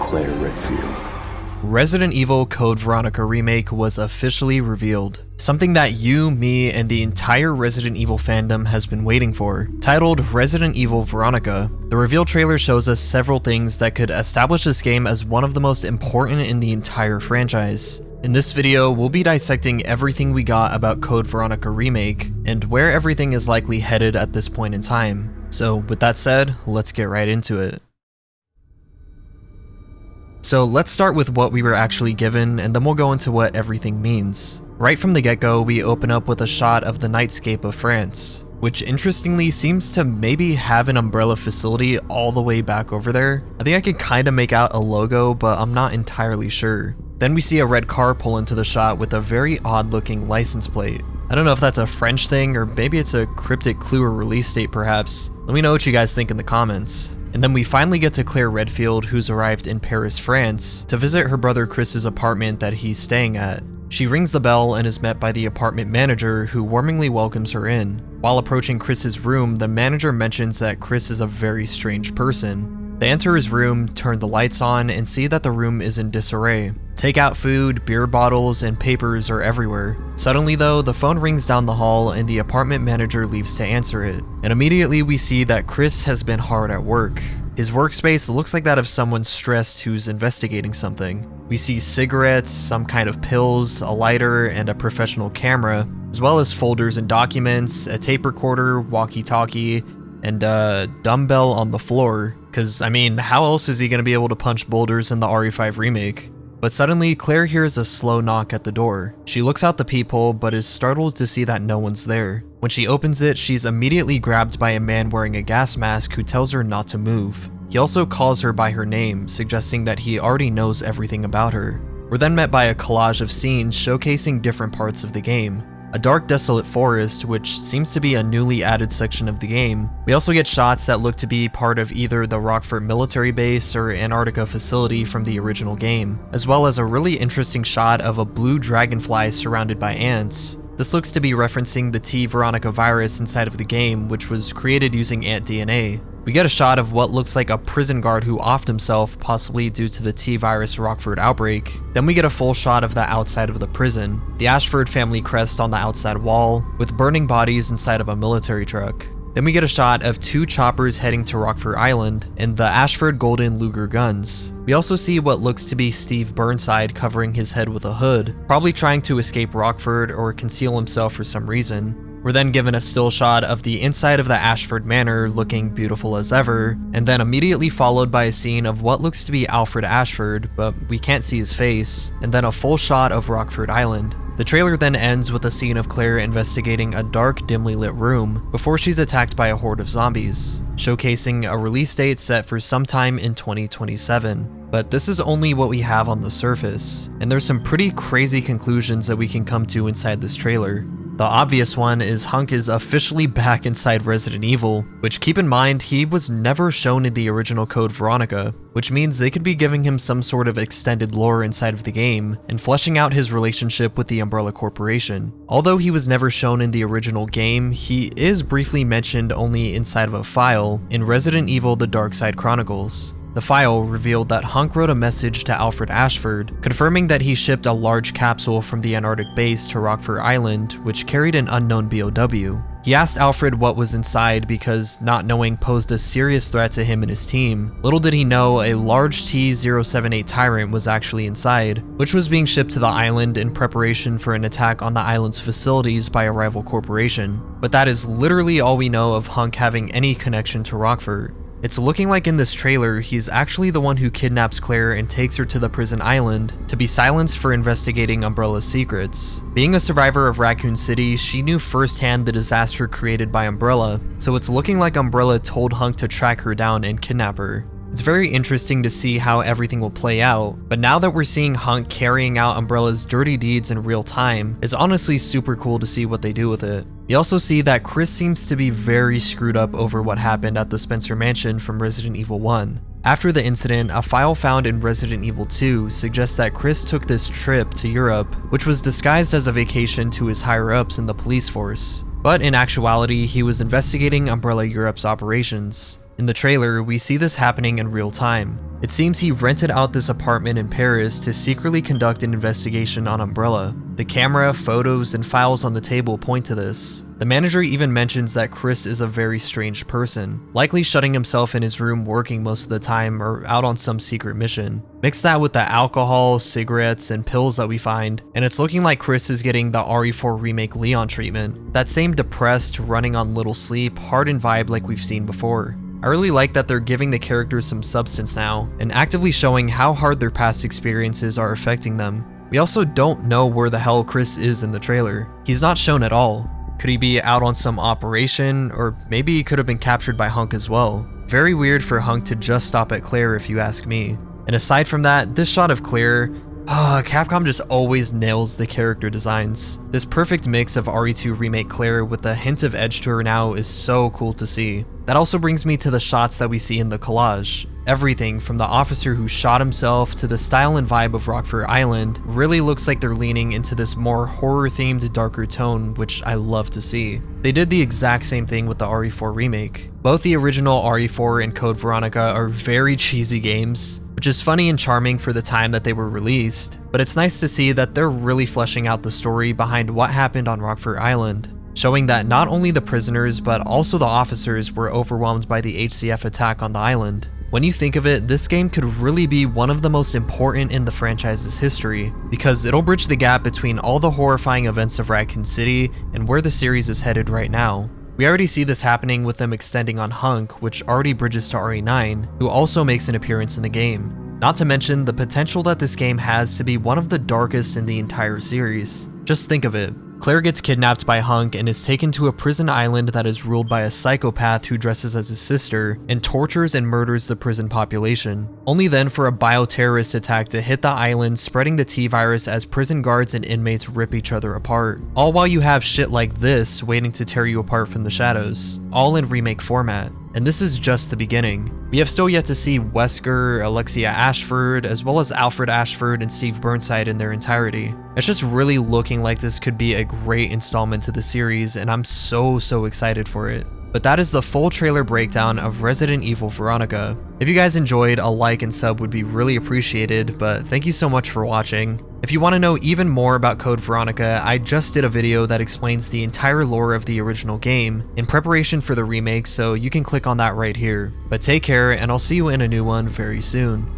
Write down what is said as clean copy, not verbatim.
Claire Redfield. Resident Evil Code Veronica Remake was officially revealed. Something that you, me, and the entire Resident Evil fandom has been waiting for. Titled Resident Evil Veronica, the reveal trailer shows us several things that could establish this game as one of the most important in the entire franchise. In this video, we'll be dissecting everything we got about Code Veronica Remake, and where everything is likely headed at this point in time. So with that said, let's get right into it. So let's start with what we were actually given, and then we'll go into what everything means. Right from the get-go, we open up with a shot of the nightscape of France, which interestingly seems to maybe have an Umbrella facility all the way back over there. I think I can kinda make out a logo, but I'm not entirely sure. Then we see a red car pull into the shot with a very odd looking license plate. I don't know if that's a French thing, or maybe it's a cryptic clue or release date perhaps. Let me know what you guys think in the comments. And then we finally get to Claire Redfield, who's arrived in Paris, France, to visit her brother Chris's apartment that he's staying at. She rings the bell and is met by the apartment manager, who warmly welcomes her in. While approaching Chris's room, the manager mentions that Chris is a very strange person. They enter his room, turn the lights on, and see that the room is in disarray. Takeout food, beer bottles, and papers are everywhere. Suddenly though, the phone rings down the hall and the apartment manager leaves to answer it. And immediately we see that Chris has been hard at work. His workspace looks like that of someone stressed who's investigating something. We see cigarettes, some kind of pills, a lighter, and a professional camera, as well as folders and documents, a tape recorder, walkie-talkie, and a dumbbell on the floor. Cause I mean, how else is he gonna be able to punch boulders in the RE5 remake? But suddenly, Claire hears a slow knock at the door. She looks out the peephole, but is startled to see that no one's there. When she opens it, she's immediately grabbed by a man wearing a gas mask who tells her not to move. He also calls her by her name, suggesting that he already knows everything about her. We're then met by a collage of scenes showcasing different parts of the game. A dark, desolate forest, which seems to be a newly added section of the game. We also get shots that look to be part of either the Rockfort military base or Antarctica facility from the original game, as well as a really interesting shot of a blue dragonfly surrounded by ants. This looks to be referencing the T Veronica virus inside of the game, which was created using ant DNA. We get a shot of what looks like a prison guard who offed himself, possibly due to the T-virus Rockfort outbreak. Then we get a full shot of the outside of the prison, the Ashford Family crest on the outside wall, with burning bodies inside of a military truck. Then we get a shot of two choppers heading to Rockfort Island, and the Ashford Golden Luger guns. We also see what looks to be Steve Burnside covering his head with a hood, probably trying to escape Rockfort or conceal himself for some reason. We're then given a still shot of the inside of the Ashford Manor looking beautiful as ever, and then immediately followed by a scene of what looks to be Alfred Ashford, but we can't see his face, and then a full shot of Rockfort Island. The trailer then ends with a scene of Claire investigating a dark, dimly lit room before she's attacked by a horde of zombies, showcasing a release date set for sometime in 2027. But this is only what we have on the surface, and there's some pretty crazy conclusions that we can come to inside this trailer. The obvious one is Hunk is officially back inside Resident Evil, which keep in mind he was never shown in the original Code Veronica, which means they could be giving him some sort of extended lore inside of the game and fleshing out his relationship with the Umbrella Corporation. Although he was never shown in the original game, he is briefly mentioned only inside of a file in Resident Evil The Dark Side Chronicles. The file revealed that Hunk wrote a message to Alfred Ashford, confirming that he shipped a large capsule from the Antarctic base to Rockfort Island, which carried an unknown BOW. He asked Alfred what was inside because not knowing posed a serious threat to him and his team. Little did he know a large T-078 Tyrant was actually inside, which was being shipped to the island in preparation for an attack on the island's facilities by a rival corporation. But that is literally all we know of Hunk having any connection to Rockfort. It's looking like in this trailer, he's actually the one who kidnaps Claire and takes her to the prison island to be silenced for investigating Umbrella's secrets. Being a survivor of Raccoon City, she knew firsthand the disaster created by Umbrella, so it's looking like Umbrella told Hunk to track her down and kidnap her. It's very interesting to see how everything will play out, but now that we're seeing Hunk carrying out Umbrella's dirty deeds in real time, it's honestly super cool to see what they do with it. We also see that Chris seems to be very screwed up over what happened at the Spencer Mansion from Resident Evil 1. After the incident, a file found in Resident Evil 2 suggests that Chris took this trip to Europe, which was disguised as a vacation to his higher-ups in the police force. But in actuality, he was investigating Umbrella Europe's operations. In the trailer, we see this happening in real time. It seems he rented out this apartment in Paris to secretly conduct an investigation on Umbrella. The camera, photos, and files on the table point to this. The manager even mentions that Chris is a very strange person, likely shutting himself in his room working most of the time or out on some secret mission. Mix that with the alcohol, cigarettes, and pills that we find, and it's looking like Chris is getting the RE4 Remake Leon treatment. That same depressed, running on little sleep, hardened vibe like we've seen before. I really like that they're giving the characters some substance now, and actively showing how hard their past experiences are affecting them. We also don't know where the hell Chris is in the trailer. He's not shown at all. Could he be out on some operation, or maybe he could have been captured by Hunk as well. Very weird for Hunk to just stop at Claire if you ask me. And aside from that, this shot of Claire, Capcom just always nails the character designs. This perfect mix of RE2 Remake Claire with a hint of edge to her now is so cool to see. That also brings me to the shots that we see in the collage. Everything from the officer who shot himself to the style and vibe of Rockfort Island really looks like they're leaning into this more horror-themed, darker tone, which I love to see. They did the exact same thing with the RE4 remake. Both the original RE4 and Code Veronica are very cheesy games, which is funny and charming for the time that they were released, but it's nice to see that they're really fleshing out the story behind what happened on Rockfort Island, showing that not only the prisoners but also the officers were overwhelmed by the HCF attack on the island. When you think of it, this game could really be one of the most important in the franchise's history, because it'll bridge the gap between all the horrifying events of Raccoon City and where the series is headed right now. We already see this happening with them extending on Hunk, which already bridges to RE9, who also makes an appearance in the game. Not to mention the potential that this game has to be one of the darkest in the entire series. Just think of it. Claire gets kidnapped by Hunk and is taken to a prison island that is ruled by a psychopath who dresses as his sister and tortures and murders the prison population. Only then for a bioterrorist attack to hit the island, spreading the T-virus as prison guards and inmates rip each other apart. All while you have shit like this waiting to tear you apart from the shadows, all in remake format. And this is just the beginning. We have still yet to see Wesker, Alexia Ashford, as well as Alfred Ashford and Steve Burnside in their entirety. It's just really looking like this could be a great installment to the series, and I'm so excited for it. But that is the full trailer breakdown of Resident Evil Veronica. If you guys enjoyed, a like and sub would be really appreciated, but thank you so much for watching. If you want to know even more about Code Veronica, I just did a video that explains the entire lore of the original game in preparation for the remake, so you can click on that right here. But take care, and I'll see you in a new one very soon.